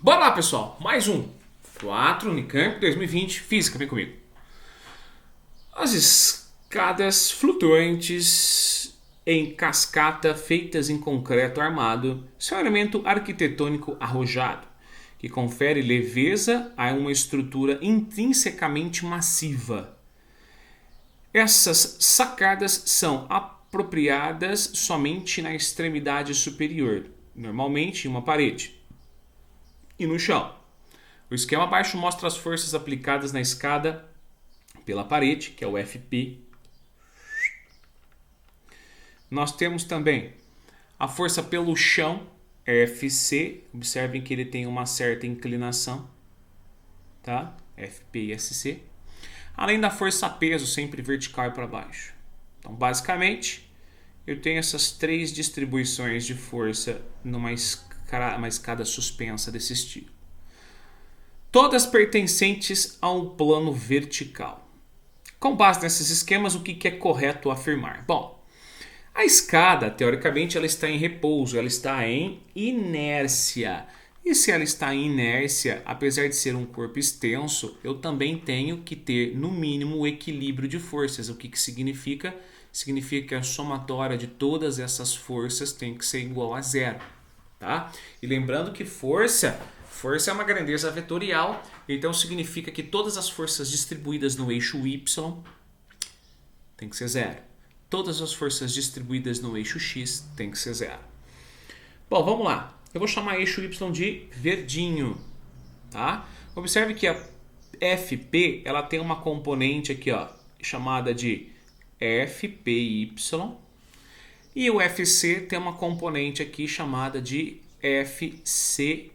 Bora lá, pessoal. Mais um. 4 Unicamp 2020. Física, vem comigo. As escadas flutuantes em cascata feitas em concreto armado são um elemento arquitetônico arrojado que confere leveza a uma estrutura intrinsecamente massiva. Essas sacadas são apropriadas somente na extremidade superior, normalmente em uma parede, e no chão. O esquema abaixo mostra as forças aplicadas na escada pela parede, que é o FP. Nós temos também a força pelo chão, FC. Observem que ele tem uma certa inclinação, tá? FP e SC. Além da força peso, sempre vertical e para baixo. Então, basicamente, eu tenho essas três distribuições de força numa escada suspensa desse estilo. Todas pertencentes a um plano vertical. Com base nesses esquemas, o que é correto afirmar? Bom, a escada, teoricamente, ela está em repouso, ela está em inércia. E se ela está em inércia, apesar de ser um corpo extenso, eu também tenho que ter, no mínimo, o equilíbrio de forças. O que significa? Significa que a somatória de todas essas forças tem que ser igual a zero. Tá? E lembrando que força é uma grandeza vetorial, então significa que todas as forças distribuídas no eixo y tem que ser zero. Todas as forças distribuídas no eixo x tem que ser zero. Bom, vamos lá. Eu vou chamar eixo y de verdinho. Tá? Observe que a FP ela tem uma componente aqui, ó, chamada de FPY. E o FC tem uma componente aqui chamada de FCY.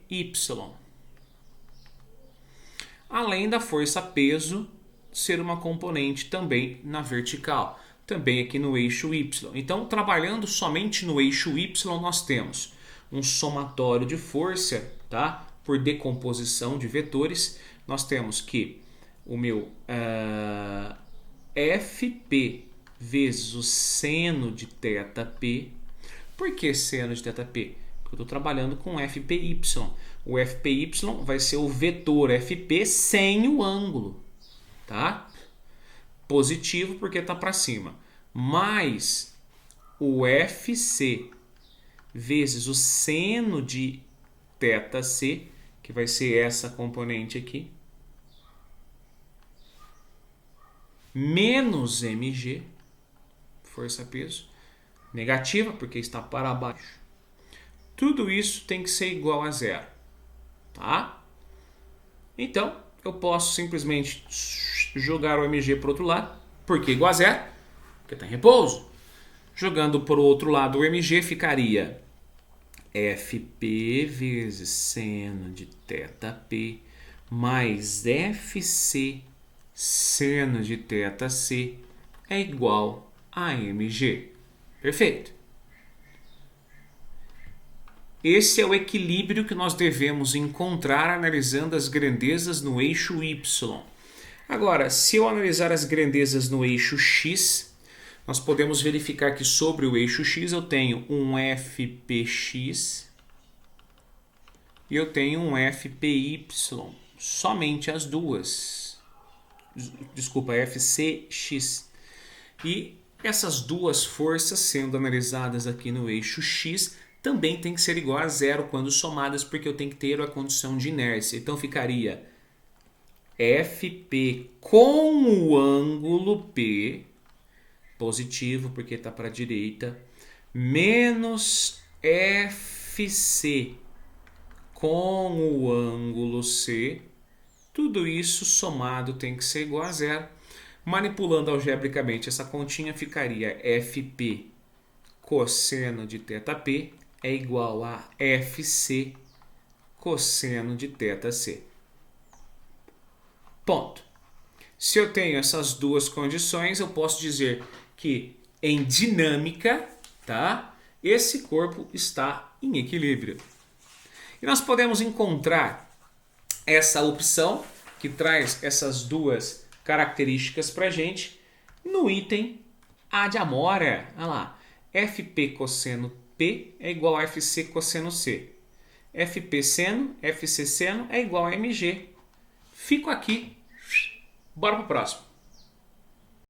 Além da força-peso ser uma componente também na vertical, também aqui no eixo Y. Então, trabalhando somente no eixo Y, nós temos um somatório de força, tá? Por decomposição de vetores. Nós temos que o meu FP vezes o seno de θP. Por que seno de θP? Porque eu estou trabalhando com FPY. O FPY vai ser o vetor FP sem o ângulo. Tá? Positivo porque está para cima. Mais o FC vezes o seno de θC, que vai ser essa componente aqui, menos mg, força-peso, negativa, porque está para baixo. Tudo isso tem que ser igual a zero. Tá? Então, eu posso simplesmente jogar o mg para o outro lado, porque é igual a zero, porque está em repouso. Jogando para o outro lado, o mg ficaria FP vezes seno de θP mais FC seno de θC é igual a mg. Perfeito? Esse é o equilíbrio que nós devemos encontrar analisando as grandezas no eixo Y. Agora, se eu analisar as grandezas no eixo X, nós podemos verificar que sobre o eixo X eu tenho um FPX e eu tenho um FPY. Somente as duas. Desculpa, FCX. E essas duas forças, sendo analisadas aqui no eixo X, também tem que ser igual a zero quando somadas, porque eu tenho que ter a condição de inércia. Então ficaria FP com o ângulo P, positivo porque está para a direita, menos FC com o ângulo C, tudo isso somado tem que ser igual a zero. Manipulando algebricamente essa continha, ficaria FP cosseno de θP é igual a FC cosseno de θC. Ponto. Se eu tenho essas duas condições, eu posso dizer que em dinâmica, tá, esse corpo está em equilíbrio. E nós podemos encontrar essa opção que traz essas duas características para a gente no item A de Amora. Olha lá, FP cosseno P é igual a FC cosseno C. FP seno, FC seno é igual a mg. Fico aqui. Bora pro próximo.